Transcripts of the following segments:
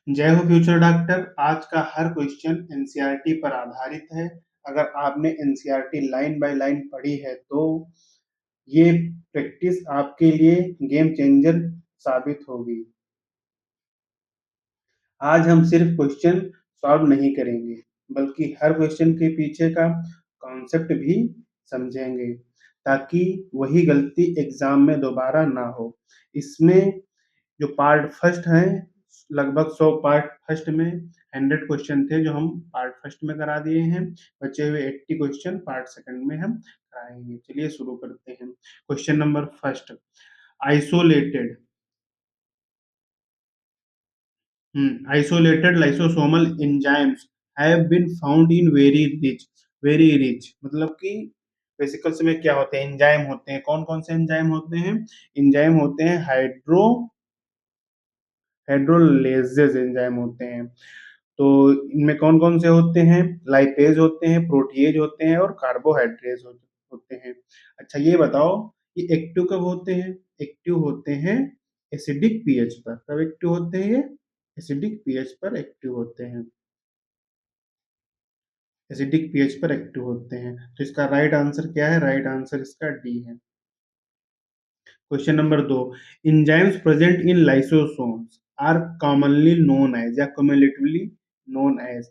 जय हो future doctor. आज का हर क्वेश्चन एनसीईआरटी पर आधारित है। अगर आपने एनसीईआरटी लाइन बाय लाइन पढ़ी है तो ये प्रैक्टिस आपके लिए गेम चेंजर साबित होगी। आज हम सिर्फ क्वेश्चन सॉल्व नहीं करेंगे बल्कि हर क्वेश्चन के पीछे का कॉन्सेप्ट भी समझेंगे ताकि वही गलती एग्जाम में दोबारा ना हो। इसमें जो पार्ट फर्स्ट है, लगभग 100 पार्ट फर्स्ट में 100 क्वेश्चन थे जो हम पार्ट फर्स्ट में करा दिए हैं। बचे हुए 80 क्वेश्चन पार्ट सेकंड में हम कराएंगे। चलिए शुरू करते हैं। Question number first, isolated isolated lysosomal enzymes have been found in very rich मतलब कि वेसिकल्स में क्या होते हैं, एंजाइम होते हैं। कौन कौन से एंजाइम होते हैं? एंजाइम होते हैं हाइड्रोलेजेस एंजाइम होते हैं। तो इनमें कौन कौन से होते हैं? लाइपेज होते हैं, प्रोटीएज होते हैं और कार्बोहाइड्रेट होते हैं। अच्छा ये बताओ, ये एक्टिव कब होते हैं? एक्टिव होते हैं एसिडिक पीएच पर। कब एक्टिव होते हैं ये? एसिडिक पीएच पर एक्टिव होते हैं। एसिडिक पीएच पर एक्टिव होते हैं। तो इसका राइट आंसर क्या है? राइट आंसर इसका डी है। Question number 2, enzymes present in lysosomes are commonly known as या cumulatively known as,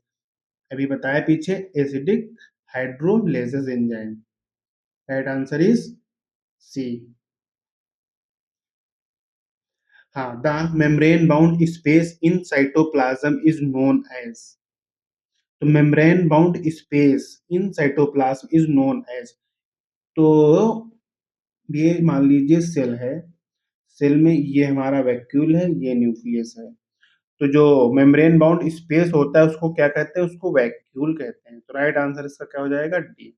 अभी बताया पीछे, acidic hydrolases enzyme. Right answer is C. हाँ, the membrane bound space in cytoplasm is known as. तो membrane bound space in cytoplasm is known as. तो ये मान लीजिए सेल है, सेल में ये हमारा वैक्यूल है, ये न्यूक्लियस है। तो जो मेम्ब्रेन बाउंड स्पेस होता है उसको क्या कहते हैं? उसको वैक्यूल कहते हैं। तो राइट आंसर इसका क्या हो जाएगा? D.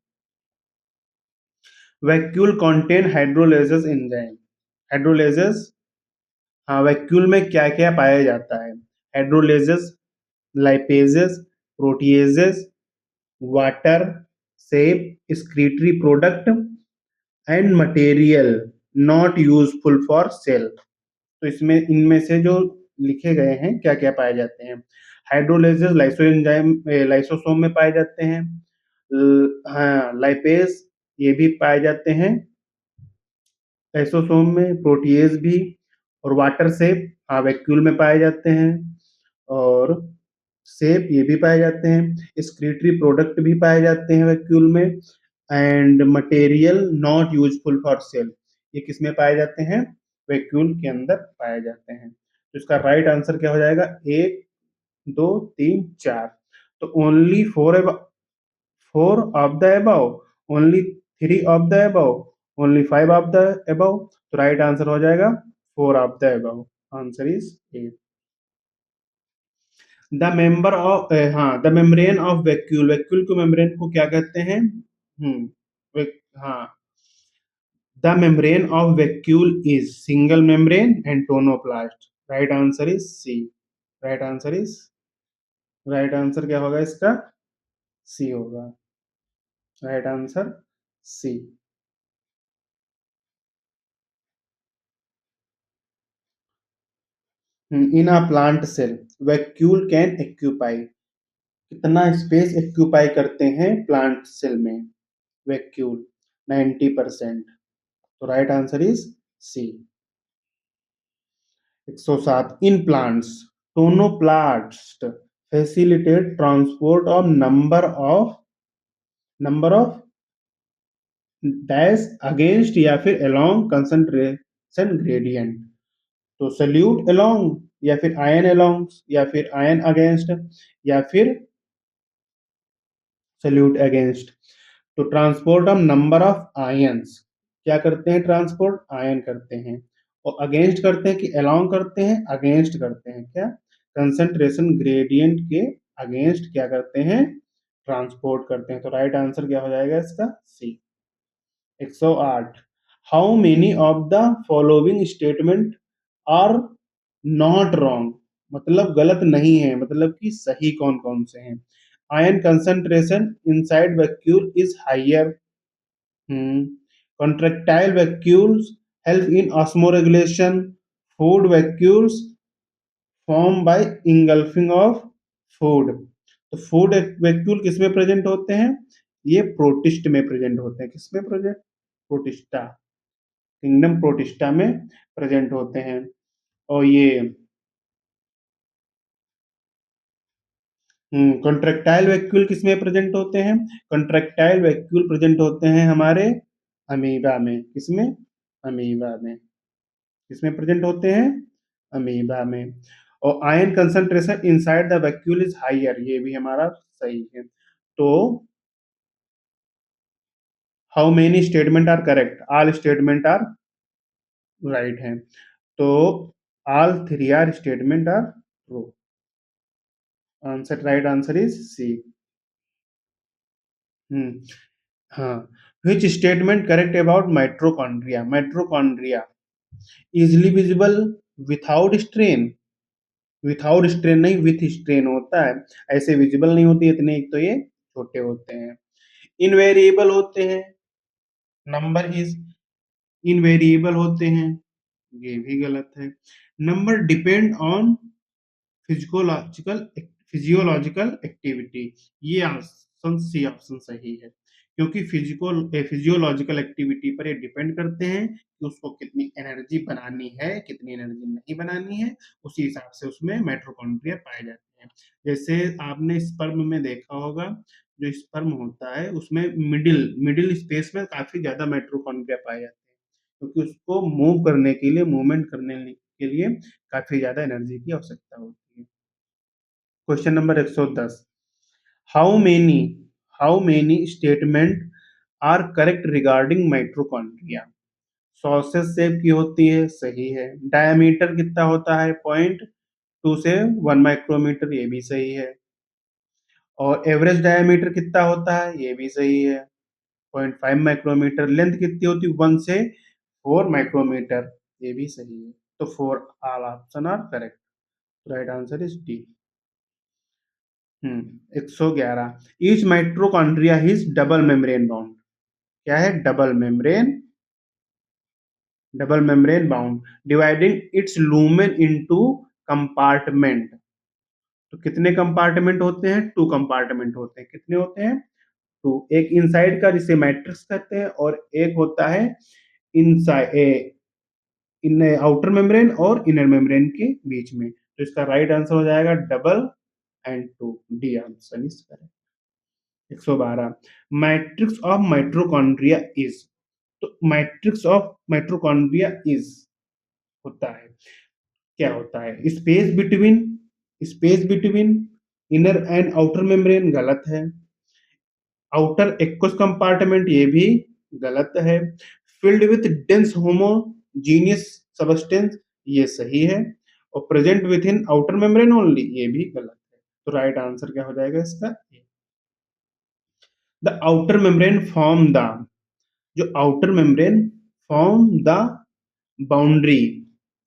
Vacuole contain hydrolases enzyme. Hydrolases, हाँ, वैक्यूल में क्या क्या पाया जाता है? Hydrolases, lipases, proteases, water shape excretory product and material not useful for sale. तो इसमें इनमें से जो लिखे गए हैं क्या क्या पाए जाते हैं? हाइड्रोलेजेस लाइसोएंजाइम लाइसोसोम में पाए जाते हैं। हाँ, लाइपेज ये भी पाए जाते हैं लाइसोसोम में, प्रोटीएज भी, और वाटर सेप, हाँ, वैक्यूल में पाए जाते हैं, और सेप ये भी पाए जाते हैं। स्क्रीटरी प्रोडक्ट भी पाए जाते हैं वैक्यूल में। And material not useful for sale, ये किस में पाए जाते हैं? वैक्यूल के अंदर पाए जाते हैं। तो इसका राइट आंसर क्या हो जाएगा? एक, दो, तीन, चार। तो only four of the above, only three of the above, only five of the above. तो राइट आंसर हो जाएगा four of the above. Answer is A. The member of, हाँ, the membrane of vacuole, vacuole को membrane को क्या कहते हैं? हाँ, the membrane of vacuole is single membrane and tonoplast. Right answer is C. Right answer is, right answer क्या होगा इसका? सी होगा। Right answer C. In a plant cell vacuole can occupy, कितना स्पेस एक्यूपाई करते हैं plant cell में? Vacuole 90%। तो right answer is C. 107, in plants tonoplast facilitate transport of number of dash against या फिर अलोंग कंसंट्रेशन ग्रेडियंट। तो solute along, या फिर आयन अलोंग, या फिर आयन अगेंस्ट, या फिर सल्यूट अगेंस्ट। तो transport of number of ions, क्या करते हैं? ट्रांसपोर्ट आयन करते हैं। और अगेंस्ट करते हैं कि अलोंग करते हैं? अगेंस्ट करते हैं। क्या? कंसंट्रेशन ग्रेडियंट के अगेंस्ट क्या करते हैं? ट्रांसपोर्ट करते हैं। तो राइट आंसर क्या हो जाएगा इसका? C. 108, how many of the following statement are not wrong, मतलब गलत नहीं है, मतलब कि सही कौन कौन से हैं? Ion concentration inside vacuole is higher. Form by engulfing of food. तो फूड वैक्यूल किसमें प्रेजेंट होते हैं? ये प्रोटिस्ट में प्रेजेंट होते हैं। किसमें प्रेजेंट? प्रोटिस्टा, किंगडम प्रोटिस्टा में प्रेजेंट होते हैं। और ये कॉन्ट्रेक्टाइल वैक्यूल किसमें प्रेजेंट होते हैं? कॉन्ट्रेक्टाइल वैक्यूल प्रेजेंट होते हैं हमारे अमीबा में। किसमें? अमीबा में। किसमें प्रेजेंट होते हैं? अमीबा में। और ion concentration inside the vacuole is higher, ये भी हमारा सही है। तो how many statement are correct? All statement are right हैं। तो all three are statement are true. Answer, right answer is C. Hmm हाँ। Which statement correct about mitochondria? Mitochondria easily visible without stain. Without stain नहीं, with stain होता है। ऐसे visible नहीं होती इतने, एक तो ये छोटे होते हैं। इनवेरिएबल होते हैं, नंबर इज इनवेरिएबल होते हैं, ये भी गलत है। Number depend on physiological physiological activity, ये ऑप्शन सी ऑप्शन सही है। क्योंकि फिजियोलॉजिकल एक्टिविटी पर ये डिपेंड करते हैं कि उसको कितनी एनर्जी बनानी है, कितनी एनर्जी नहीं बनानी है, उसी हिसाब से उसमें माइटोकॉन्ड्रिया पाए जाते हैं। जैसे आपने स्पर्म में देखा होगा, जो स्पर्म होता है उसमें मिडिल मिडिल स्पेस में काफी ज्यादा माइटोकॉन्ड्रिया पाए जाते हैं, क्योंकि उसको मूव करने के लिए, मूवमेंट करने के लिए काफी ज्यादा एनर्जी की आवश्यकता होती है। Question number 110। How many how many statement are correct regarding mitochondria? 100 से सेव की होती है, सही है। डायमीटर कितना होता है? 0.2 से 1 माइक्रोमीटर, ये भी सही है। और एवरेज डायमीटर कितना होता है? ये भी सही है, 0.5 माइक्रोमीटर। लेंथ कितनी होती है? 1 से 4 माइक्रोमीटर, ये भी सही है। तो for all option are correct, right answer is D. 111। Each mitochondria is double membrane bound. क्या है? Double membrane bound, dividing its lumen into compartment. तो कितने कंपार्टमेंट होते हैं? 2 कंपार्टमेंट होते हैं। कितने होते हैं? 2। एक इनसाइड का जिसे मैट्रिक्स कहते हैं, और एक होता है इनसाइड इन आउटर मेम्ब्रेन और इनर मेम्ब्रेन के बीच में। तो इसका राइट आंसर हो जाएगा double and 2, D answer is correct. 112। Matrix of mitochondria is. तो मैट्रिक्स ऑफ माइट्रोकॉन्ड्रिया इज होता है, क्या होता है? Space between inner and outer membrane, गलत है। आउटर एक्वस कंपार्टमेंट, ये भी गलत है। Filled with dense homogeneous substance, ये सही है। और present with in outer membrane only, ये भी गलत है। तो राइट आंसर क्या हो जाएगा इसका? The outer membrane form the जो outer membrane form the boundary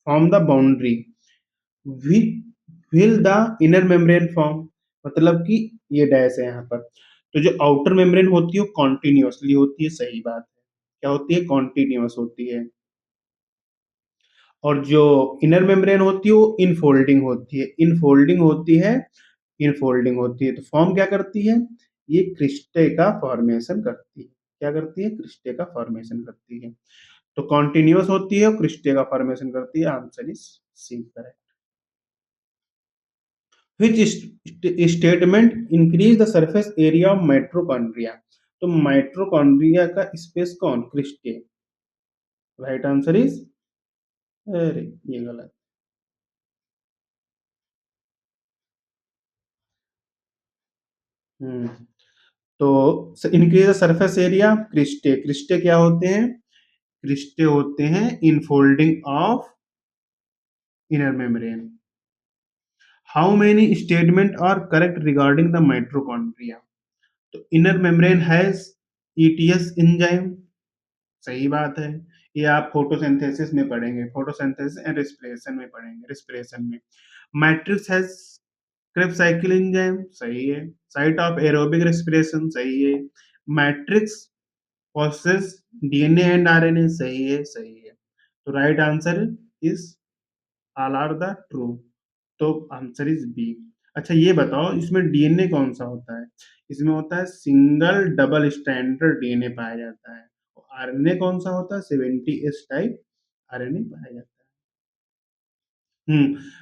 form the boundary will the inner membrane form. मतलब कि ये डैश है यहाँ पर। तो जो आउटर मेम्ब्रेन होती है वो कॉन्टिन्यूसली होती है, सही बात है। क्या होती है? कॉन्टिन्यूस होती है। और जो इनर मेम्ब्रेन होती है वो इनफोल्डिंग होती है, इनफोल्डिंग होती है। तो फॉर्म क्या करती है? ये क्रिस्टे का फॉर्मेशन करती है। क्या करती है? क्रिस्टे का फॉर्मेशन करती है। तो कॉन्टिन्यूस होती है और क्रिस्टे का फॉर्मेशन करती है। Answer is C correct. Which statement increase the surface area of mitochondria? तो माइट्रोकॉन्ड्रिया का स्पेस कौन? क्रिस्टे। राइट आंसर इज, अरे ये गलत। हम्म तो increase the surface area, cristae. Cristae क्या होते हैं? क्रिस्टे होते हैं infolding of inner membrane. How many statement are correct regarding the mitochondria? तो inner membrane has ETS enzyme, सही बात है। ये आप फोटोसिंथेसिस में पढ़ेंगे, फोटोसिंथेसिस एंड रेस्पिरेशन में पढ़ेंगे, रेस्पिरेशन में। Matrix has Krebs cycle enzyme, सही है। साइट ऑफ एरोबिक रेस्पिरेशन, सही है। Matrix process DNA and RNA, सही है, सही है। तो right answer is all are the true. तो आंसर इज बी। अच्छा ये बताओ इसमें डीएनए कौन सा होता है? इसमें होता है सिंगल डबल स्ट्रैंडेड डीएनए पाया जाता है। आरएनए कौन सा होता है? 70s टाइप आरएनए पाया जाता है।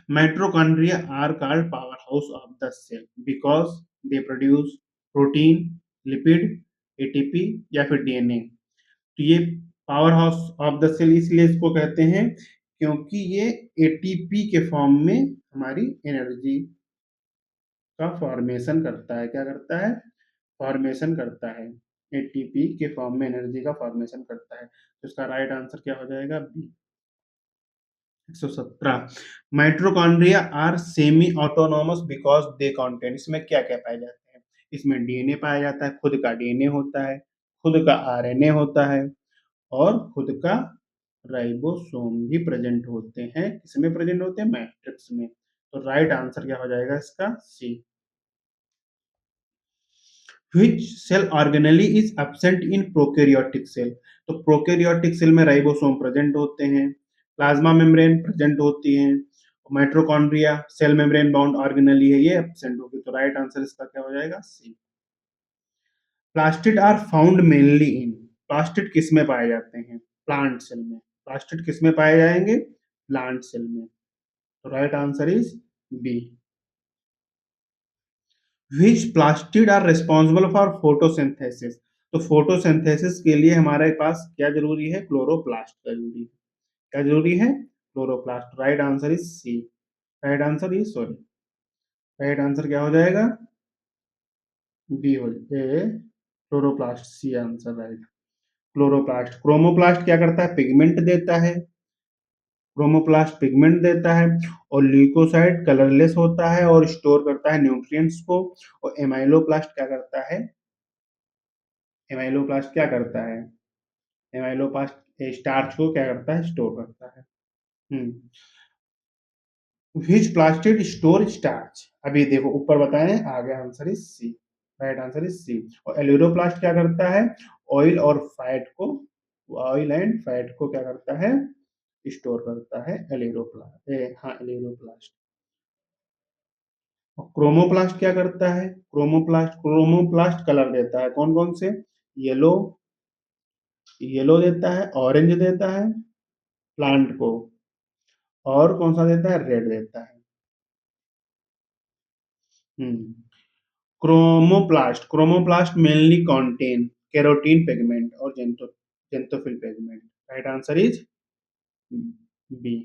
Mitochondria are called powerhouse of the cell because they produce protein, lipid, ATP या फिर डीएनए। तो ये powerhouse of the cell इसलिए इसको कहते हैं क्योंकि ये एटीपी के फॉर्म में हमारी एनर्जी का फॉर्मेशन करता है। क्या करता है? फॉर्मेशन करता है। एटीपी के फॉर्म में एनर्जी का फॉर्मेशन करता है। तो इसका राइट आंसर क्या हो जाएगा? B. 117 mitochondria are semi autonomous because they contain. इसमें क्या क्या पाए जाते हैं? इसमें डीएनए पाया जाता है, खुद का डीएनए होता है, खुद का आरएनए होता है और खुद का राइबोसोम भी प्रेजेंट होते हैं। किसमें प्रेजेंट होते हैं? मैट्रिक्स में। तो राइट आंसर क्या हो जाएगा इसका? C. Which cell organelle is absent in prokaryotic cell? तो प्रोकैरियोटिक सेल में राइबोसोम प्रेजेंट होते हैं, प्लाज्मा मेम्ब्रेन प्रेजेंट होती है, mitochondria cell membrane bound organelle है, ये एब्सेंट होगी। तो राइट आंसर इसका क्या हो जाएगा? C. Plastid are found mainly in. Plastid किस में पाए जाते हैं? प्लांट सेल में। प्लास्टिड किस में पाए जाएंगे? प्लांट सेल में। तो right answer is B. Which plastid are responsible for photosynthesis? तो फोटोसिंथेसिस के लिए हमारे पास क्या जरूरी है? क्लोरोप्लास्ट जरूरी है। क्या जरूरी है? Chloroplast. Right answer is C. Right answer is sorry, right answer क्या हो जाएगा? बी हो A chloroplast, C answer right. Chloroplast. Chromoplast क्या करता है? पिगमेंट देता है। क्रोमोप्लास्ट पिगमेंट देता है और ल्यूकोसाइड कलरलेस होता है और स्टोर करता है न्यूट्रिएंट्स को। और एमाइलोप्लास्ट क्या करता है? एमाइलोप्लास्ट क्या करता है? एमाइलोप्लास्ट स्टार्च को क्या करता है? स्टोर करता है। Hmm which plastid store starch? अभी देखो ऊपर बताएं, आगे answer is C. Right answer is C. और एल्यूरोप्लास्ट क्या करता है? ऑयल और फैट को, ऑयल एंड फैट को क्या करता है? स्टोर करता है एल्यूरोप्लास्ट। हाँ एल्यूरोप्लास्ट। और क्रोमोप्लास्ट क्या करता है? क्रोमोप्लास्ट कलर देता है। कौन कौन से? येलो, येलो देता है, ऑरेंज देता है प्लांट को, और कौन सा देता है? रेड देता है। Hmm chromoplast. Chromoplast mainly contain carotene pigment और xanthophyll pigment. Right answer is B.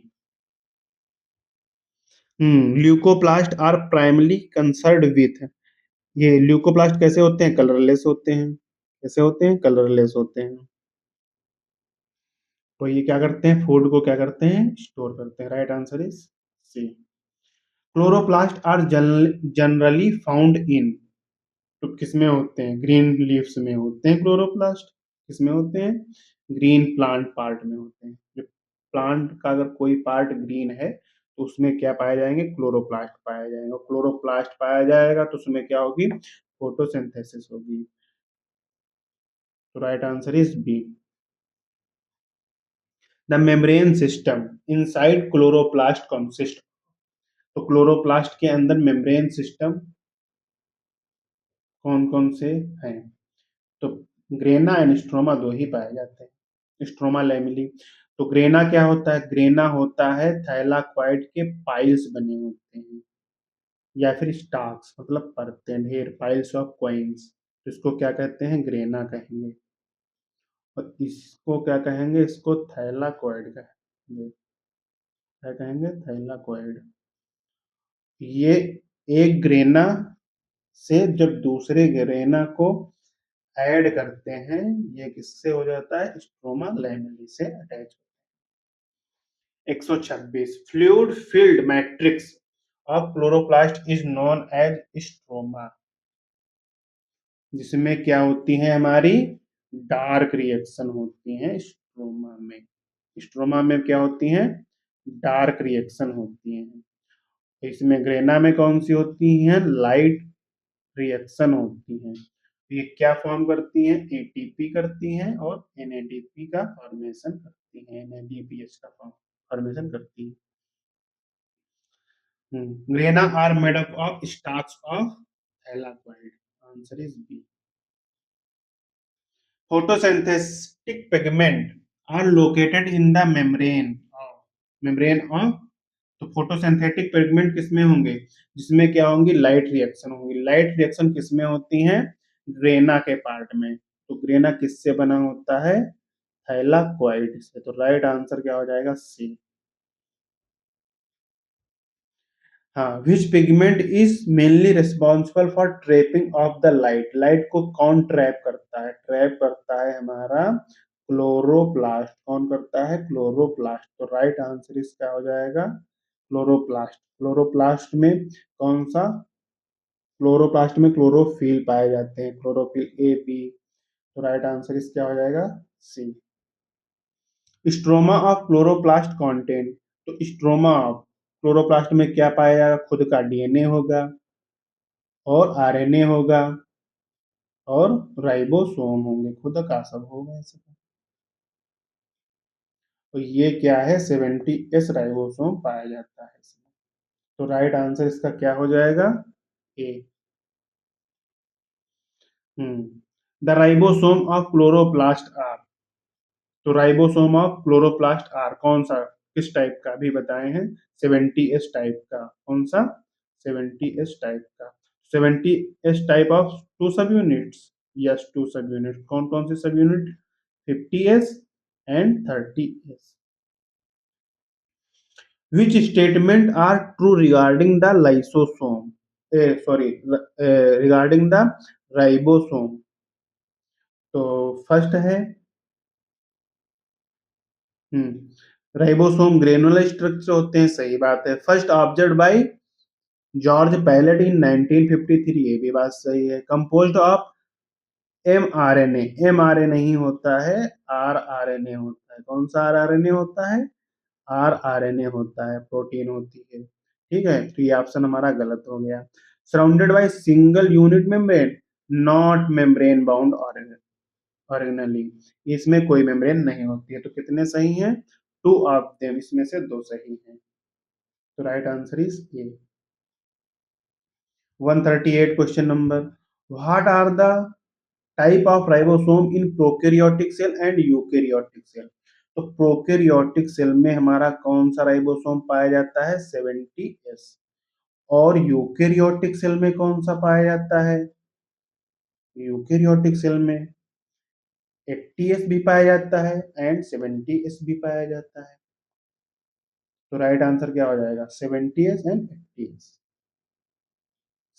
Leucoplast are primary concerned with. ये ल्यूकोप्लास्ट कैसे होते हैं? कलरलेस होते हैं। कैसे होते हैं? कलरलेस होते हैं। तो ये क्या करते हैं? फूड को क्या करते हैं? स्टोर करते हैं। Right answer is C. Chloroplast are generally found in. तो किसमें होते हैं? ग्रीन लीव्स में होते हैं क्लोरोप्लास्ट। किसमें होते हैं? ग्रीन प्लांट पार्ट में होते हैं। जब प्लांट का अगर कोई पार्ट ग्रीन है तो उसमें क्या पाए जाएंगे? क्लोरोप्लास्ट पाया जाएगा। क्लोरोप्लास्ट पाया जाएगा तो उसमें क्या होगी? फोटोसिंथेसिस होगी। तो right answer is B. The membrane system inside chloroplast consist. तो क्लोरोप्लास्ट के अंदर मेम्ब्रेन सिस्टम कौन कौन से हैं? तो ग्रेना एंड स्ट्रोमा दो ही पाए जाते हैं। Stroma lamellae. तो ग्रेना क्या होता है? ग्रेना होता है थैलाकॉइड के पाइल्स बने होते हैं या फिर स्टाक्स, मतलब परतें, ढेर, पाइल्स ऑफ कॉइन्स। तो इसको क्या कहते हैं? ग्रेना कहेंगे। और इसको क्या कहेंगे? इसको थैलाकॉइड कहेंगे। क्या कहेंगे? थैलाकॉइड। ये एक ग्रेना से जब दूसरे ग्रेना को ऐड करते हैं, ये किससे हो जाता है? स्ट्रोमा लैमेली से attach. 126 fluid filled matrix of chloroplast is known as stroma. जिसमें क्या होती है? हमारी डार्क रिएक्शन होती है स्ट्रोमा में। स्ट्रोमा में क्या होती हैं? डार्क रिएक्शन होती हैं। इसमें ग्रेना में कौन सी होती हैं? लाइट रिएक्शन होती हैं। ये क्या फॉर्म करती हैं? एटीपी करती हैं और एनएडीपी का फॉर्मेशन करती हैं। एनएडीपीएच का फॉर्मेशन करती हैं। Grana are made up of starch of thylakoid. Answer is B. Photosynthetic pigment are located in the membrane of। तो फोटोसिंथेटिक पिगमेंट किसमें होंगे, जिसमें क्या होंगी, लाइट रिएक्शन होंगी। लाइट रिएक्शन किसमें होती हैं, ग्रेना के पार्ट में। तो ग्रेना किससे बना होता है, थैलाकोइड से। तो राइट आंसर क्या हो जाएगा, सी। हाँ, which pigment is mainly responsible for trapping of the light. Light को कौन ट्रैप करता है, ट्रैप करता है हमारा क्लोरोप्लास्ट। कौन करता है, क्लोरोप्लास्ट। तो राइट आंसर इसका हो जाएगा क्लोरोप्लास्ट। क्लोरोप्लास्ट में कौन सा, क्लोरोप्लास्ट में क्लोरोफिल पाए जाते हैं, क्लोरोफिल ए बी। तो राइट आंसर इसका हो जाएगा C. Stroma of chloroplast content. तो स्ट्रोमा ऑफ क्लोरोप्लास्ट में क्या पाया जाएगा, खुद का डीएनए होगा और आरएनए होगा और राइबोसोम होंगे, खुद का सब होगा ऐसे। तो ये क्या है, 70s राइबोसोम पाया जाता है इसमें। तो राइट आंसर इसका क्या हो जाएगा, A. The ribosome of chloroplast are. तो राइबोसोम ऑफ क्लोरोप्लास्ट आर कौन सा, किस टाइप का, अभी बताए हैं 70s टाइप का। कौन सा, 70s टाइप का। 70s type of two subunits. Yes, two subunit. कौन कौन से subunit, 50s and 30s। Which statement are true regarding the lysosome? Regarding the ribosome। तो फर्स्ट है, राइबोसोम ग्रेनुलर स्ट्रक्चर होते हैं, सही बात है। First observe by George Palade in 1953, ये भी बात सही है। Composed of mRNA। mRNA नहीं होता है, rRNA होता है। कौन सा rRNA होता है, rRNA होता है, प्रोटीन होती है। ठीक है, तो ये ऑप्शन हमारा गलत हो गया। Surrounded by single unit membrane, not membrane bound organelle. इसमें कोई मेम्ब्रेन नहीं होती है। तो कितने सही हैं, टू ऑफ देम, इसमें से दो सही हैं। तो right answer is A. 138 question number, what are the type of ribosome in prokaryotic cell and eukaryotic cell. तो प्रोकैरियोटिक सेल में हमारा कौन सा राइबोसोम पाया जाता है, 70s। और यूकैरियोटिक सेल में कौन सा पाया जाता है, यूकैरियोटिक सेल में 80s भी पाया जाता है एंड 70s भी पाया जाता है। तो राइट आंसर क्या हो जाएगा, 70s and 80s।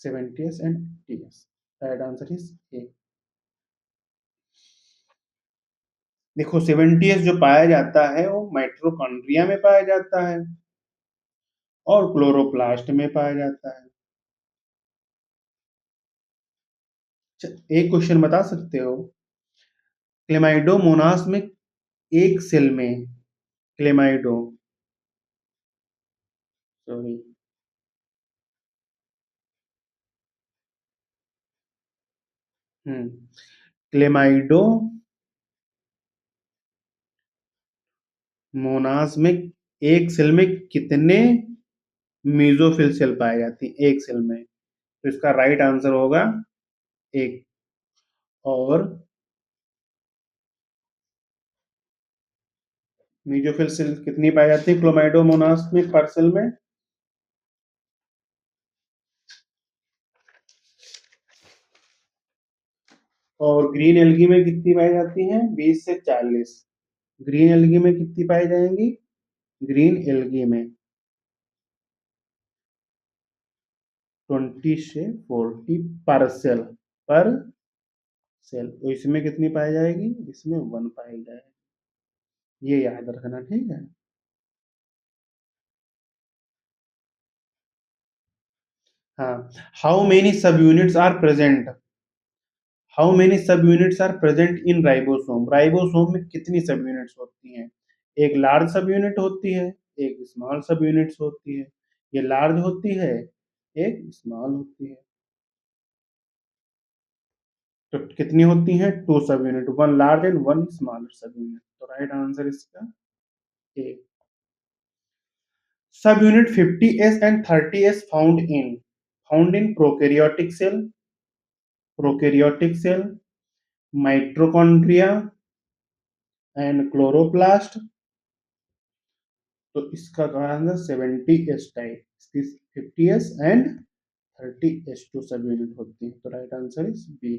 70s and 80s। Right answer is ए। देखो 70s जो पाया जाता है वो माइटोकॉन्ड्रिया में पाया जाता है और क्लोरोप्लास्ट में पाया जाता है। अच्छा, एक क्वेश्चन बता सकते हो, क्लेमाइडोमोनास में एक सेल में, क्लेमाइडो, सॉरी, क्लेमाइडोमोनास में एक सेल में कितने मीजोफिल सेल पाए जाती हैं, एक सेल में। तो इसका राइट आंसर होगा एक। और मीजोफिल सेल कितनी पाई जाती है क्लोमाइडोमोनास में, पर सेल में। और ग्रीन एल्गी में कितनी पाई जाती है, 20 से 40। ग्रीन एल्गी में कितनी पाई जाएंगी, ग्रीन एल्गी में 20 से 40 पर सेल, पर सेल। तो इसमें कितनी पाई जाएगी, इसमें 1 पाई जाएगी। ये याद रखना, ठीक है। हाँ, how many subunits are present, how many subunits are present in ribosome. Ribosome में कितनी सब यूनिट्स होती हैं, एक लार्ज सब यूनिट होती है, एक स्मॉल सब यूनिट्स होती है। ये लार्ज होती है, एक स्मॉल होती है। तो कितनी होती हैं, two subunit, one large and one small subunit. तो राइट आंसर इसका A. Subunit 50s and 30s found in prokaryotic cell, mitochondria and chloroplast. तो इसका कहा आंसर 70s टाइप, इसकी 50s एंड 30s2 सब यूनिट होती है, तो right answer is B.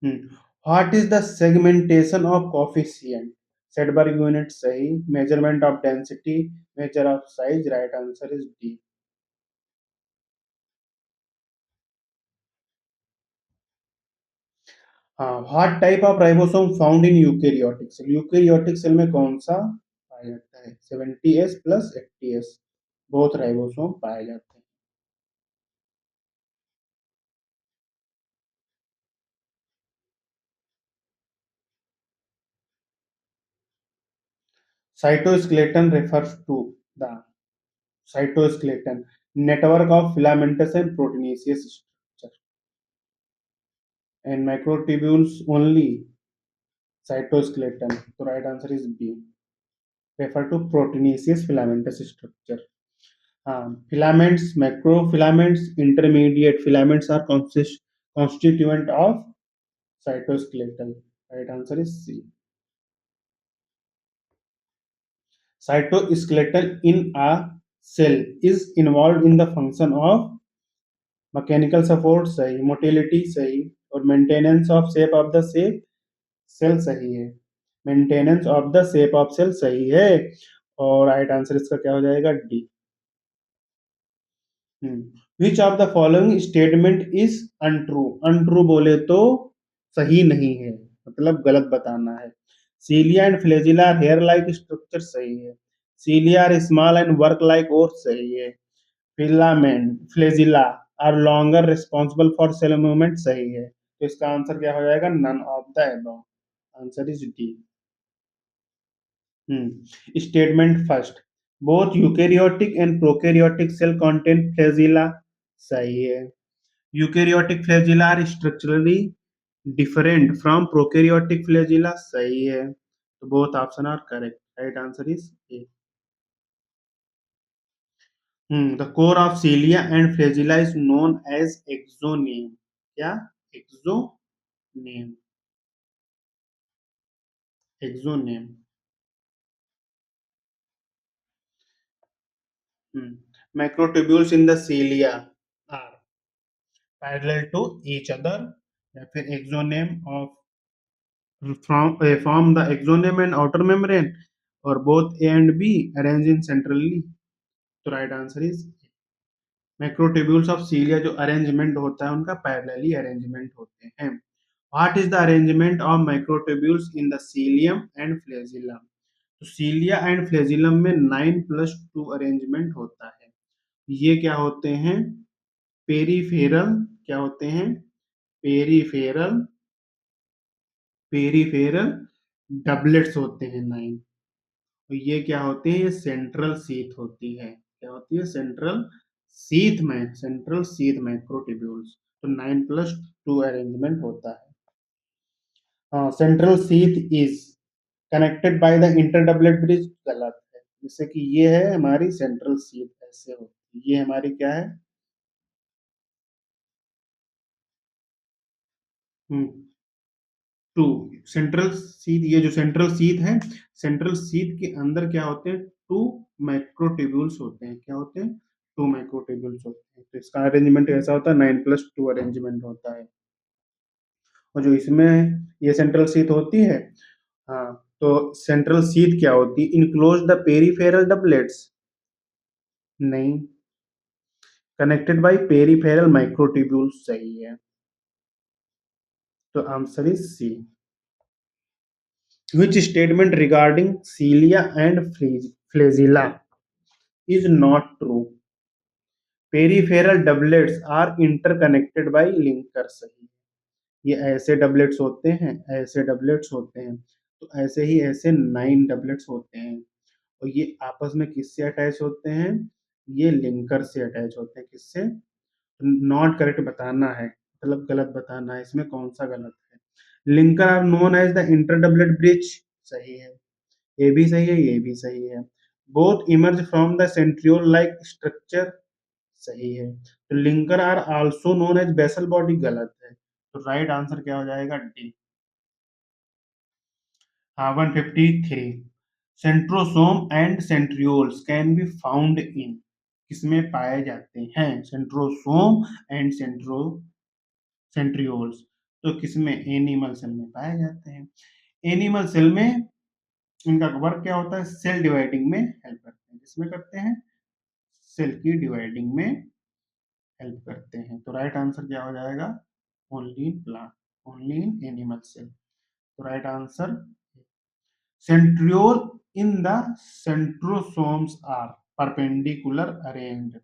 What is the segmentation of coefficient? Svedberg unit सही, measurement of density, measure of size, right answer is D. हाँ, what type of ribosome found in eukaryotic cell? Eukaryotic cell में कौन सा पाया जाता है? 70s plus 80s both ribosome पाए जाते हैं। Cytoskeleton refers to the cytoskeleton network of filamentous and proteinaceous structure, and microtubules only cytoskeleton. So right answer is B. Refer to proteinaceous filamentous structure. Filaments, macrofilaments, intermediate filaments are constituent of cytoskeleton. Right answer is C. Cytoskeleton in a cell is involved in the function of mechanical support सही, motility सही, और maintenance of shape of the sap cell सही है। Maintenance of the shape of cell सही है, और right answer इसका क्या हो जाएगा? D. Which of the following statement is untrue? Untrue बोले तो सही नहीं है, मतलब गलत बताना है। Cilia and flagella hair like structure सही है। Cilia are small and work like oar सही है। Filament flagella are longer responsible for cell movement सही है, तो इसका आंसर क्या हो जाएगा? None of the above, answer is D. Statement first, both eukaryotic and prokaryotic cell contain flagella सही है। Eukaryotic flagella are structurally different from prokaryotic flagella सही है, तो both option are correct, right answer is A. The core of cilia and flagella is known as axoneme. क्या? Axoneme, एक्सोनेम। Macrotubules in the cilia are parallel to each other, या फिर exoneme of form the exoneme and outer membrane, or both A and B arranged in centrally, तो right answer is macrotubules of cilia जो arrangement होता है उनका parallelly arrangement होते हैं। What is the arrangement of microtubules in the cilium and flagellum? तो cilia and flagellum में 9+2 arrangement होता है। ये क्या होते हैं? पेरीफेरल, क्या होते हैं? पेरीफेरल, पेरीफेरल डबलेट्स होते हैं 9। तो ये क्या होते हैं? ये सेंट्रल सीथ होती है। क्या होती है? सेंट्रल सीथ माइक्रोट्यूब्यूल्स, तो 9+2 अरेंजमेंट होता है। हाँ, central sheath is connected by the interdoublet bridge, गलत है। जैसे कि ये है हमारी सेंट्रल सीथ, ऐसे होती है। ये हमारी क्या है? टू सेंट्रल सीथ, ये जो सेंट्रल सीथ है, सेंट्रल सीथ के अंदर क्या होते हैं? टू माइक्रोट्यूब्यूल्स होते हैं। क्या होते हैं? टू माइक्रोट्यूब्यूल्स होते हैं, तो इसका अरेंजमेंट ऐसा होता है, 9+2 अरेंजमेंट होता है। और जो इसमें ये सेंट्रल सीथ होती है, हाँ, तो सेंट्रल सीथ क्या होती है? इनक्लोज द पेरीफेरल डबलेट्स, नहीं, कनेक्टेड बाय पेरीफेरल माइक्रोट्यूब्यूल्स सही है, तो answer is C. Which statement regarding cilia and flagella is not true? Peripheral doublets are interconnected by linker सही। ये ऐसे डबलेट्स होते हैं, ऐसे डबलेट्स होते हैं, तो ऐसे ही ऐसे 9 डबलेट्स होते हैं, और ये आपस में किससे अटैच होते हैं? ये लिंकर से अटैच होते हैं। किससे? नॉट करेक्ट बताना है, मतलब गलत बताना है, इसमें कौन सा गलत है? Linker are known as the inter doublet bridge, सही है। ये भी सही है, ये भी सही है। Both emerge from the centriole like structure, सही है। तो linker are also known as basal body, गलत है। तो राइट आंसर क्या हो जाएगा? डी। हाँ, 153। Centrosome and centrioles can be found in, किसमें पाए जाते हैं? सेंट्रोसोम एंड सेंट्रियोल्स तो किसमें? एनिमल सेल में पाए जाते हैं। एनिमल सेल में इनका वर्क क्या होता है? सेल डिवाइडिंग में हेल्प करते हैं। किसमें करते हैं? सेल की डिवाइडिंग में हेल्प करते हैं। तो राइट आंसर क्या हो जाएगा? Only in plant, only in animal cell. तो right answer centriole in the centrosomes are perpendicular arranged.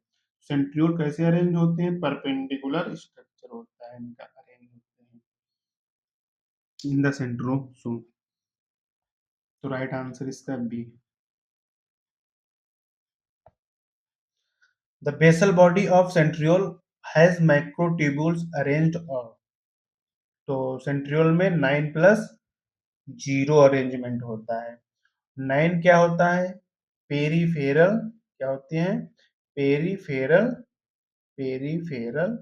Centriole कैसे अरेंज होते हैं? परपेंडिकुलर स्ट्रक्चर होता है इनका, अरेंज होते हैं इन द सेंट्रोसोम। तो राइट आंसर इसका B. The basal body of centriole has microtubules arranged on. तो सेंट्रियोल में 9+0 अरेंजमेंट होता है। 9 क्या होता है? पेरीफेरल, क्या होते हैं? पेरीफेरल, पेरीफेरल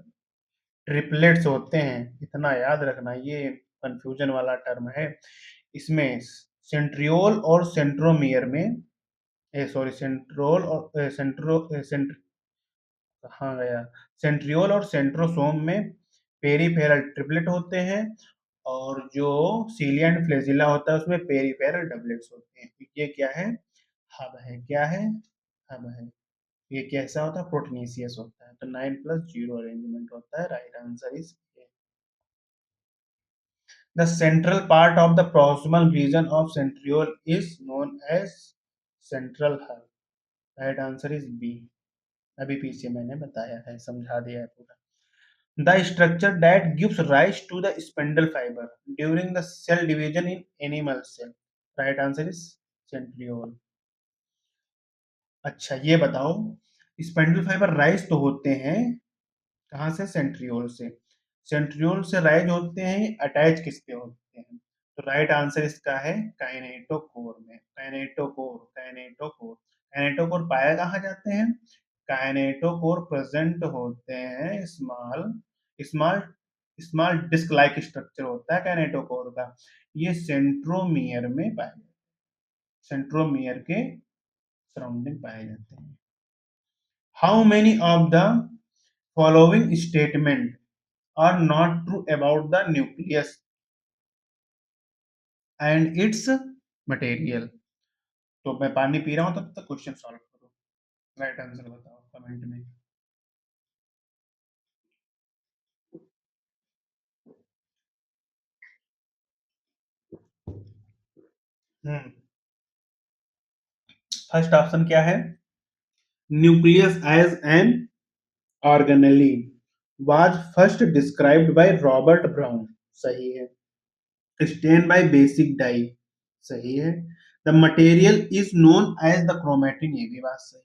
ट्रिपलेट्स होते हैं। इतना याद रखना, ये कंफ्यूजन वाला टर्म है। इसमें सेंट्रियोल और सेंट्रोमियर में, सॉरी, सेंट्रोल और कहाँ गया? सेंट्रियोल और सेंट्रोसोम में पेरीफेरल ट्रिपलेट होते हैं, और जो सीलिया एंड फ्लैजिला होता है उसमें पेरीफेरल डबलेट्स होते हैं। ये क्या है? हब है। क्या है? हब है। ये कैसा होता है? प्रोटनीसियस होता है। तो 9+0 अरेंजमेंट होता है। Right answer is the central part of the proximal region of centriole is known as central hub. Right answer is B. अभी पीछे मैंने बताया है, समझा दिया है पूरा। The structure that gives rise to the spindle fiber during the cell division in animal cell. Right answer is centriole. अच्छा, ये बताओ, स्पेंडल फाइबर राइज तो होते हैं कहाँ से? सेंट्रियोल से। सेंट्रियोल से राइज होते हैं, अटैच किसके होते हैं? तो राइट आंसर इसका है काइनेटोकोर में। काइनेटोकोर, काइनेटोकोर, काइनेटोकोर पाए कहाँ जाते हैं? काइनेटोकोर प्रेजेंट होते हैं small small small disc like structure होता है काइनेटोकोर का। ये सेंट्रोमियर में पाए जाते हैं, सेंट्रोमियर के सराउंडिंग पाए जाते हैं। How many of the following statement are not true about the nucleus and its material? तो मैं पानी पी रहा हूं तब तक क्वेश्चन सॉल्व करो। राइट आंसर बताओ कमेंट में। हम्म फर्स्ट ऑप्शन क्या है? Nucleus as an organelle was first described by Robert Brown, सही है। स्टेन बाय बेसिक डाई, सही है। The material is known as the chromatin, ये भी बात सही।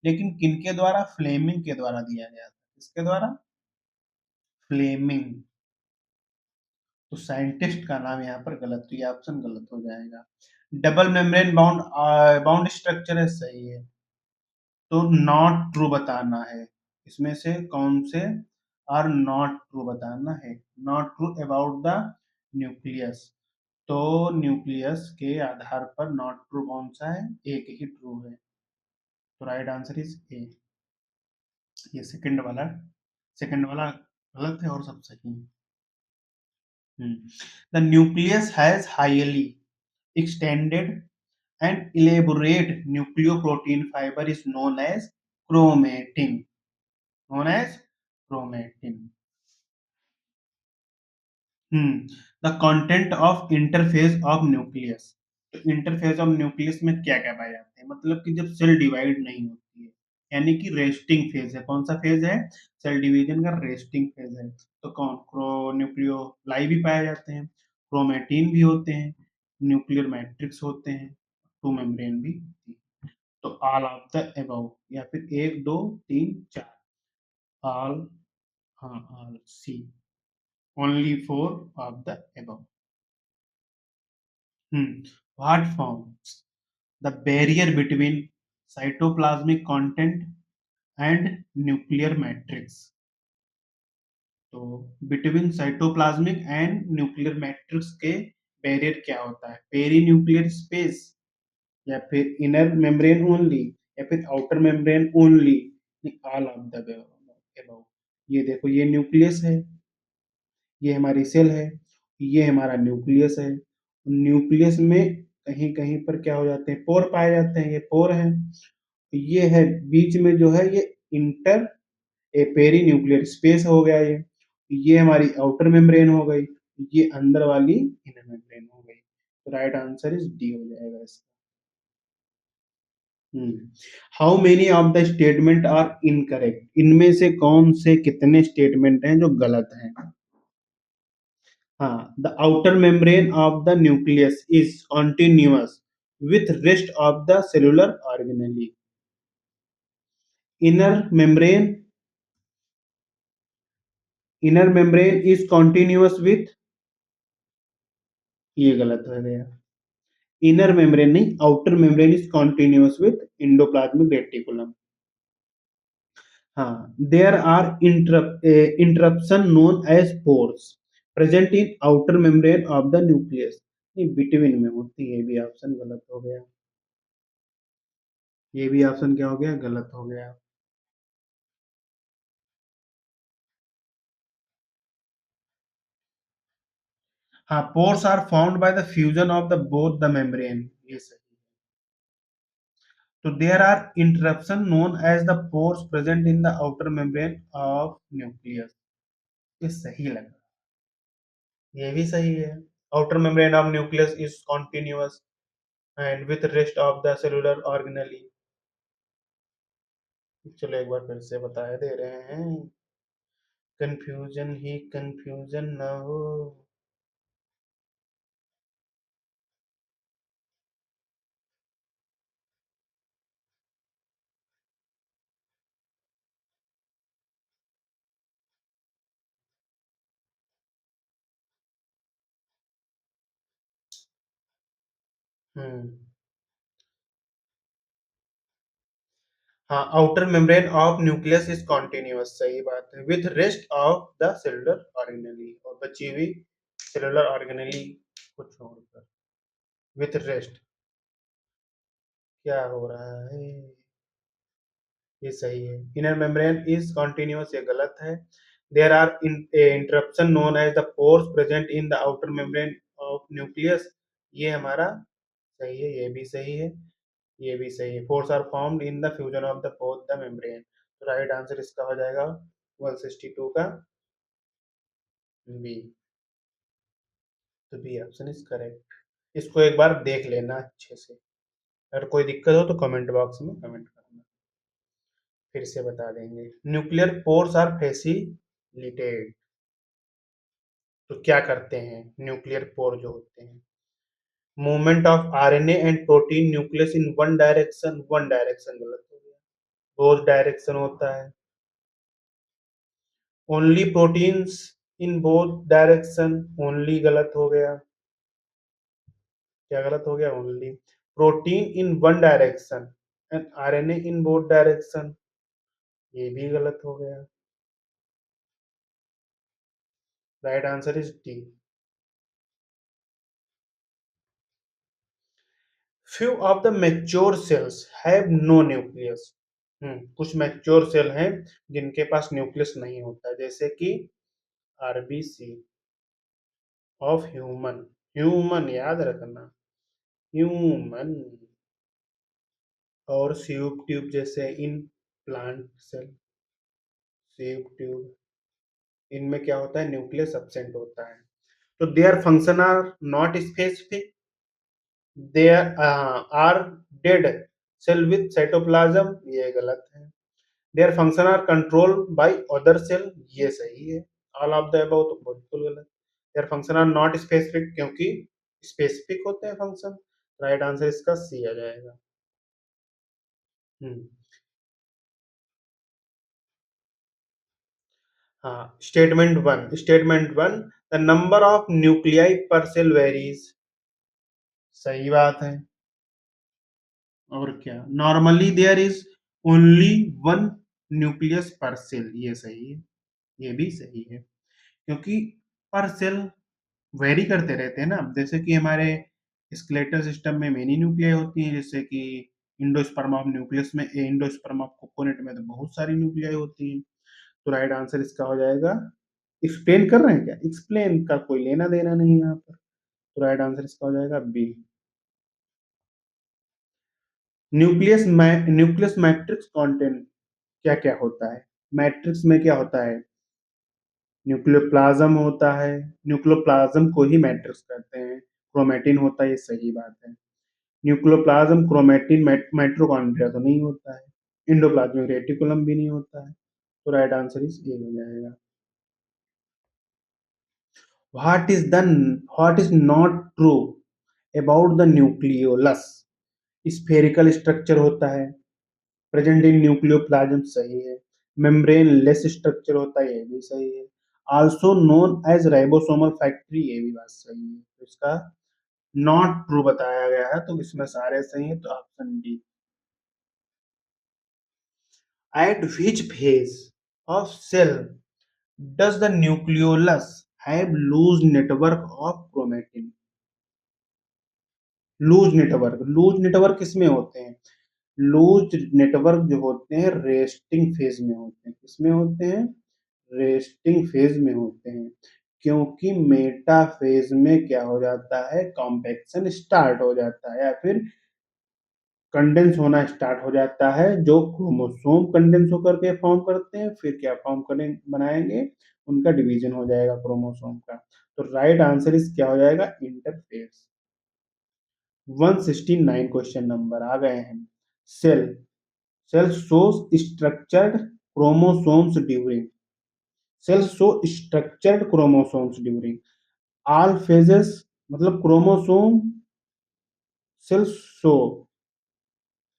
लेकिन किनके द्वारा? फ्लेमिंग के द्वारा दिया गया था। किसके द्वारा? फ्लेमिंग। तो साइंटिस्ट का नाम यहाँ पर गलत, तो ये ऑप्शन गलत हो जाएगा। Double membrane bound bound structure है, सही है। तो नॉट ट्रू बताना है। इसमें से कौन से आर नॉट ट्रू बताना है? Not true about the nucleus. तो न्यूक्लियस के आधार पर नॉट ट्रू कौन सा है? एक ही ट्रू है। तो राइट आंसर इज ए। ये सेकंड वाला गलत है और सब सही है। The nucleus has highly extended and elaborate nucleoprotein fiber is known as chromatin, known as chromatin. The content of interphase of nucleus. तो इंटरफेज ऑफ न्यूक्लियस में क्या क्या पाए जाते हैं? मतलब कि जब सेल डिवाइड नहीं होती है, यानी कि रेस्टिंग फेज है। कौन सा फेज है? सेल डिवीजन का रेस्टिंग फेज है। तो कौन? न्यूक्लियोलाई भी पाए जाते हैं, क्रोमेटिन भी होते हैं, न्यूक्लियर मैट्रिक्स होते हैं, टू मेम्ब्रेन भी होती है। तो ऑल ऑफ द अबव, या फिर एक दो तीन चार, ऑल, हाँ all, C, only four of the above. What forms the barrier between cytoplasmic content and nuclear matrix. तो between cytoplasmic and nuclear matrix के बैरियर क्या होता है? पेरी न्यूक्लियर स्पेस, या फिर इनर मेम्ब्रेन ओनली, या फिर outer membrane only, all of the above. ये देखो, ये न्यूक्लियस है, ये हमारी सेल है, ये हमारा न्यूक्लियस है। न्यूक्लियस में कहीं कहीं पर क्या हो जाते हैं? पोर पाए जाते हैं, ये पोर है। ये है बीच में जो है, ये इंटर ए पेरी न्यूक्लियर स्पेस हो गया। ये हमारी आउटर मेम्ब्रेन हो गई, ये अंदर वाली इनर मेम्ब्रेन हो गई। तो राइट आंसर इज डी हो जाएगा इसका। How many of the statement are incorrect? इनमें से कौन से कितने स्टेटमेंट हैं जो गलत हैं? हाँ, the outer membrane of the nucleus is continuous with rest of the cellular organelle. Inner membrane, inner membrane is continuous with, ये गलत हो गया। इनर मेम्ब्रेन नहीं, outer membrane is continuous with endoplasmic reticulum. हाँ, there are interruption known as pores present in outer membrane of the nucleus. नहीं, between में होती है। ये भी ऑप्शन गलत हो गया। ये भी ऑप्शन क्या हो गया? गलत हो गया। हाँ, pores are found by the fusion of the both the membrane, ये सही। तो there are interruption known as the pores present in the outer membrane of nucleus, ये सही लगा। ये भी सही है। Outer membrane of nucleus is continuous and with rest of the cellular organelle. चलो एक बार फिर से बता दे रहे हैं, कंफ्यूजन ही कंफ्यूजन ना हो। हम्म। हाँ, outer membrane of nucleus is continuous, सही बात है, with rest of the cellular organelle, और बची हुई सेलुलर ऑर्गेनेली को छोड़कर, विथ रेस्ट। क्या हो रहा है? ये सही है। इनर मेम्ब्रेन इज कॉन्टिन्यूअस, ये गलत है। There are interruption known as the pores present in the outer membrane of nucleus, ये हमारा सही है। ये भी सही है, ये भी सही है। Force are formed in the fusion of the both the membrane. तो राइट आंसर इसका हो जाएगा 162 का बी। तो बी ऑप्शन इज करेक्ट। इसको एक बार देख लेना अच्छे से। अगर कोई दिक्कत हो तो कमेंट बॉक्स में कमेंट करना, फिर से बता देंगे। न्यूक्लियर पोर्स आर फैसिलिटेड, तो क्या करते हैं न्यूक्लियर पोर जो होते हैं? Movement of RNA and protein nucleus in one direction, one direction गलत हो गया, बोथ डायरेक्शन होता है। Only proteins in both direction, only गलत हो गया। क्या गलत हो गया? Only. Protein in one direction and RNA in both direction, ये भी गलत हो गया। Right answer is D. Few of the mature cells have no nucleus. कुछ मैच्योर सेल हैं जिनके पास न्यूक्लियस नहीं होता, जैसे कि आरबीसी ऑफ ह्यूमन, ह्यूमन याद रखना, ह्यूमन। और स्यूब ट्यूब जैसे in plant cell, sieve tube, इनमें क्या होता है? न्यूक्लियस एब्सेंट होता है। तो their function are not specific, there are dead cell with cytoplasm, ये गलत है। Their function are control by other cell, ये सही है। ऑल ऑफ द अबव तो बिल्कुल गलत। Their function are not specific, क्योंकि स्पेसिफिक होते हैं फंक्शन। राइट आंसर इसका सी आ जाएगा। हम्म। हाँ, statement one, the number of nuclei per cell varies, सही बात है। और क्या, normally there is only one nucleus per cell, ये सही है, ये भी सही है, क्योंकि पर सेल वेरी करते रहते हैं ना, जैसे कि हमारे स्केलेटल सिस्टम में मेनी न्यूक्लियाई होती हैं, जैसे कि इंडोस्पर्म ऑफ न्यूक्लियस में, एंडोस्पर्म ऑफ कोकोनेट में तो बहुत सारी न्यूक्लियाई होती हैं। तो राइट आंसर इसका हो जाएगा, एक्सप्लेन कर रहे हैं क्या, एक्सप्लेन का कोई लेना देना नहीं यहाँ पर, तो राइट आंसर इसका हो जाएगा बी। न्यूक्लियस मैट्रिक्स कंटेंट क्या क्या होता है, मैट्रिक्स में क्या होता है, न्यूक्लियोप्लाज्म होता है, न्यूक्लियोप्लाज्म को ही मैट्रिक्स कहते हैं, क्रोमेटिन होता है, ये सही बात है, न्यूक्लियोप्लाज्म क्रोमेटिन माइटोकॉन्ड्रिया तो नहीं होता है, एंडोप्लाज्मिक रेटिकुलम भी नहीं होता है, तो राइट आंसर इस ए हो जाएगा। What is the what is not true about the nucleolus, spherical structure होता है, प्रेजेंट इन न्यूक्लियोप्लाज्म सही है, मेम्ब्रेन लेस स्ट्रक्चर होता है, ये भी सही है, also known as ribosomal factory, ये भी बात सही है, तो इसका नॉट ट्रू बताया गया है, तो इसमें सारे सही है, तो option D. At which phase of cell does the nucleolus have loose network of chromatin? Loose network किसमें होते हैं, लूज नेटवर्क जो होते हैं रेस्टिंग फेज में होते हैं, किसमें होते हैं, रेस्टिंग फेज में होते हैं, क्योंकि मेटा फेज में क्या हो जाता है, कॉम्पेक्शन स्टार्ट हो जाता है, या फिर कंडेंस होना स्टार्ट हो जाता है, जो क्रोमोसोम कंडेंस होकर के फॉर्म करते हैं, फिर क्या फॉर्म करें बनाएंगे, उनका डिवीजन हो जाएगा क्रोमोसोम का, तो राइट आंसर इस क्या हो जाएगा, इंटरफेस। 169 क्वेश्चन नंबर आ गए हैं, cell cell shows structured chromosomes during, cell show structured chromosomes during all phases, मतलब chromosome cell show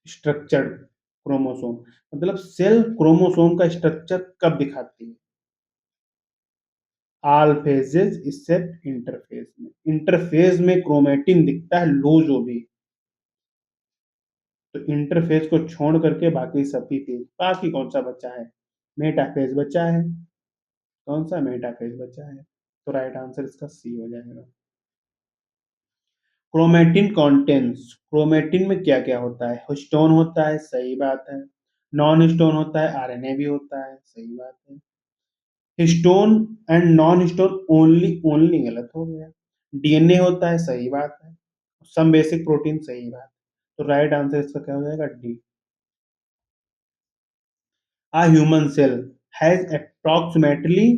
structured chromosome, मतलब सेल क्रोमोसोम का स्ट्रक्चर कब दिखाती है, ऑल फेजेस एक्सेप्ट इंटरफेज में, इंटरफेज में क्रोमेटिन दिखता है लूज हो भी, तो इंटरफेज को छोड़ करके बाकी सभी फेज, बाकी कौन सा बचा है, मेटाफेज बचा है, कौन सा मेटाफेज बचा है, तो राइट आंसर इसका सी हो जाएगा। क्रोमेटिन कंटेंट्स, क्रोमेटिन में क्या क्या होता है, हिस्टोन होता है, सही बात है, नॉन हिस्टोन होता है, आरएनए भी होता है, सही बात है, histone and non histone only, only गलत हो गया, डीएनए होता है, सही बात है, सम बेसिक प्रोटीन, सही बात, तो राइट आंसर इसका क्या हो जाएगा, D. A human cell has approximately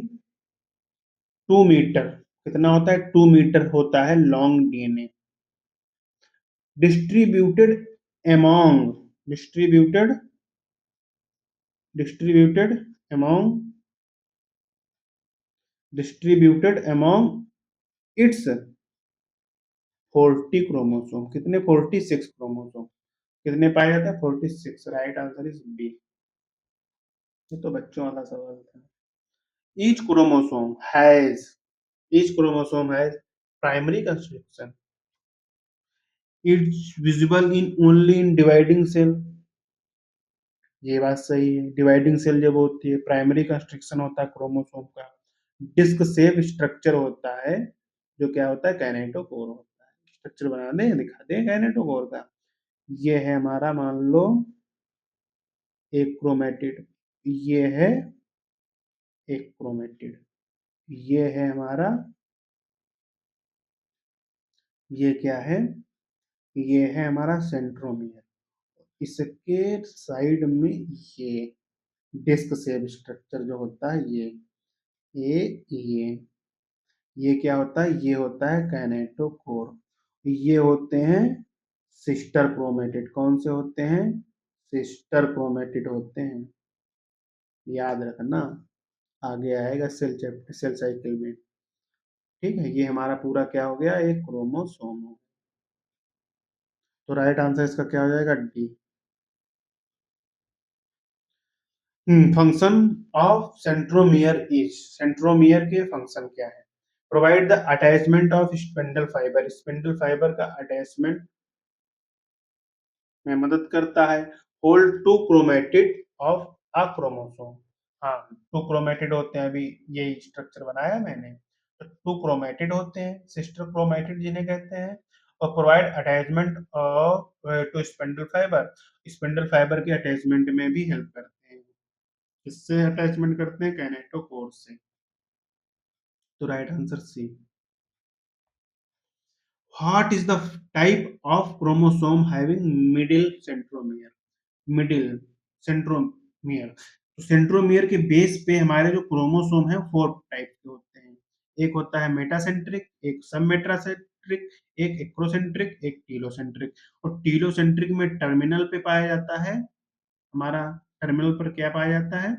2 metre, कितना होता है, 2 मीटर होता है long DNA, distributed among, distributed distributed among distributed among its 40 chromosome, कितने, 46 क्रोमोसोम, कितने पाए जाते हैं, 46, राइट आंसर इज बी। ये तो बच्चों वाला सवाल था। Each chromosome has each chromosome has primary construction, it's visible in only in dividing cell, ये बात सही है, डिवाइडिंग सेल जब होती है, प्राइमरी कंस्ट्रक्शन होता है क्रोमोसोम का, डिस्क शेप स्ट्रक्चर होता है, जो क्या होता है, कैनेटोकोर होता है, स्ट्रक्चर बना दें, दिखा दें कैनेटोकोर का, ये है हमारा, मान लो एक क्रोमेटिड, ये है एक क्रोमेटिड, ये है हमारा, ये क्या है, ये है हमारा सेंट्रोमियर, इसके साइड में ये डिस्क शेप स्ट्रक्चर जो होता है, ये क्या होता है, ये होता है कैनेटोकोर, ये होते हैं सिस्टर क्रोमेटिड, कौन से होते हैं, सिस्टर क्रोमेटिड होते हैं, याद रखना, आगे आएगा सेल चैप्टर, सेल साइकिल में, ठीक है, ये हमारा पूरा क्या हो गया, एक क्रोमोसोम हो, तो राइट आंसर इसका क्या हो जाएगा, D. Function of centromere is, centromere के फंक्शन क्या है, provide the attachment of spindle fibre, spindle fibre का अटैचमेंट में मदद करता है। Hold two chromatid of a chromosome. हाँ, टू क्रोमेटिड होते हैं, अभी यही स्ट्रक्चर बनाया मैंने। तो टू क्रोमेटिड होते हैं, सिस्टर क्रोमेटिड जिन्हें कहते हैं, और provide attachment to spindle fibre. Spindle fibre के अटैचमेंट में भी हेल्प करते हैं। किससे अटैचमेंट करते हैं? कैनेटोकोर से। तो right answer C. What is the type of chromosome having middle centromere? Middle centromere. तो सेंट्रोमियर के बेस पे हमारे जो क्रोमोसोम है 4 टाइप के होते हैं। एक होता है मेटासेंट्रिक, एक सब मेटासेंट्रिक, एक एक्रोसेंट्रिक, एक टीलोसेंट्रिक। और टीलोसेंट्रिक में टर्मिनल पे पाया जाता है हमारा। टर्मिनल पर क्या पाया जाता है?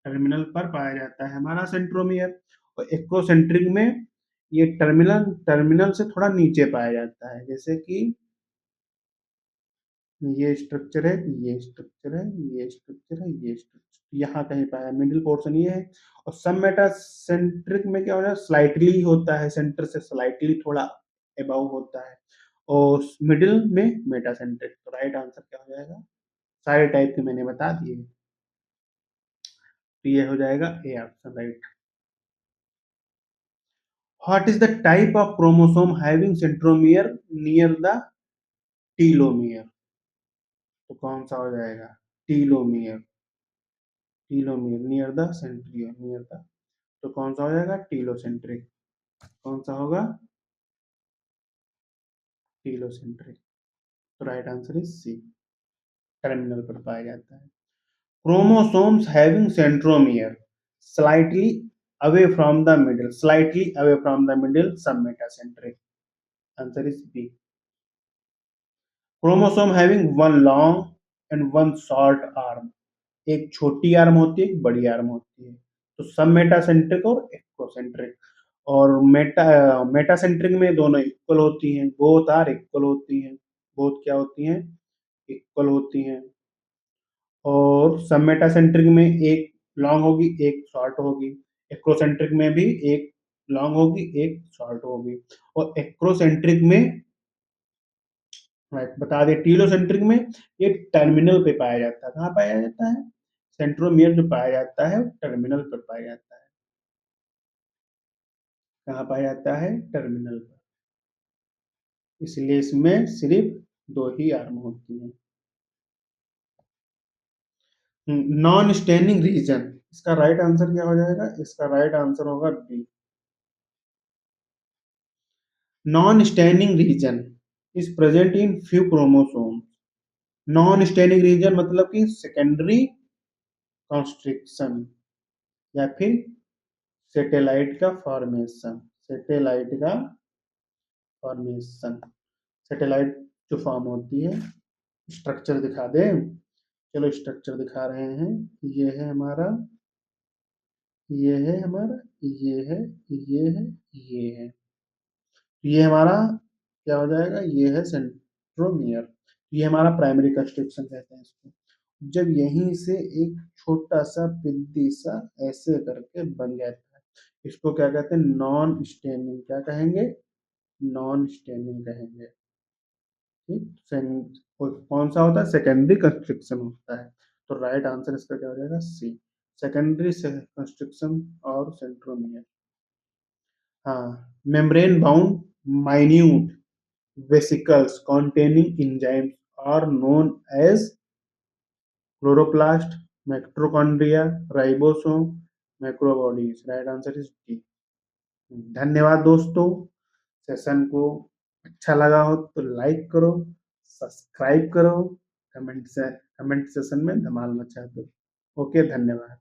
टर्मिनल पर पाया जाता है हमारा सेंट्रोमियर। और एक्रोसेंट्रिक में ये टर्मिनल टर्मिनल से थोड़ा नीचे पाया जाता है, जैसे कि ये स्ट्रक्चर है, ये स्ट्रक्चर है, ये स्ट्रक्चर है, ये स्ट्रक्चर यहाँ कहीं पाया, मिडिल पोर्शन ये है। और सब मेटासेंट्रिक में क्या होता है? स्लाइटली होता है, सेंटर से स्लाइटली थोड़ा अबव होता है। और मिडिल में मेटासेंट्रिक। तो राइट आंसर क्या हो जाएगा? सारे टाइप के मैंने बता दिए, तो ये हो जाएगा A option right. What is the type of chromosome having centromere near the telomere? तो कौन सा हो जाएगा? Telomere. Telomere near the centromere, near the. तो कौन सा हो जाएगा? टीलोसेंट्रिक। कौन सा होगा? टीलोसेंट्रिक। तो right answer is C. Terminal पर पाया जाता है। Chromosomes having centromere slightly away from the middle, slightly away from the middle, submetacentric. Answer is B. Chromosome having one long and one short arm. एक छोटी arm होती है, एक बड़ी आर्म होती है। तो सब मेटासेंट्रिक और एक्रोसेंट्रिक। और मेटासेंट्रिक में दोनों इक्वल होती हैं, बोथ आर इक्वल होती हैं। बोथ क्या होती हैं? इक्वल होती हैं। और सब मेटासेंट्रिक में एक लॉन्ग होगी, एक शॉर्ट होगी। एक्रोसेंट्रिक में भी एक लॉन्ग होगी, एक शॉर्ट होगी। और एक्रोसेंट्रिक में बता दें, टीलोसेंट्रिक में ये टर्मिनल पे पाया जाता है। कहाँ पाया जाता है? सेंट्रोमियर जो पाया जाता है टर्मिनल पर पाया जाता है। कहाँ पाया जाता है? टर्मिनल पर। इसलिए इसमें सिर्फ दो ही आर्म होती हैं। नॉन स्टेनिंग रीजन, इसका राइट आंसर क्या हो जाएगा? इसका राइट आंसर होगा B. Non staining region is present in few chromosome. Non staining region मतलब कि सेकेंडरी कॉन्स्ट्रिक्शन या फिर सैटेलाइट का फॉर्मेशन। सैटेलाइट का फॉर्मेशन, सैटेलाइट जो फॉर्म होती है। स्ट्रक्चर दिखा दे। चलो स्ट्रक्चर दिखा रहे हैं। ये है हमारा, ये है हमारा, ये है, ये है, ये है। ये हमारा क्या हो जाएगा? ये है सेंट्रोमियर। ये हमारा प्राइमरी कंस्ट्रक्शन कहते हैं इसको। जब यहीं से एक छोटा सा बिंदी सा ऐसे करके बन जाता है, इसको क्या कहते हैं? Non staining. क्या कहेंगे? नॉन स्टेनिंग कहेंगे। ठीक। कौन सा होता है? सेकेंडरी कंस्ट्रक्शन होता है। तो राइट आंसर इसका क्या हो जाएगा? सी। सेकेंडरी कंस्ट्रक्शन और सेंट्रोमियर। हाँ, membrane bound minute vesicles containing enzymes are known as chloroplast, mitochondria, ribosome, macrobodies. Right answer is D. धन्यवाद दोस्तों। सेशन को अच्छा लगा हो तो लाइक करो, सब्सक्राइब करो, कमेंट सेशन में धमाल मचा दो। ओके, धन्यवाद।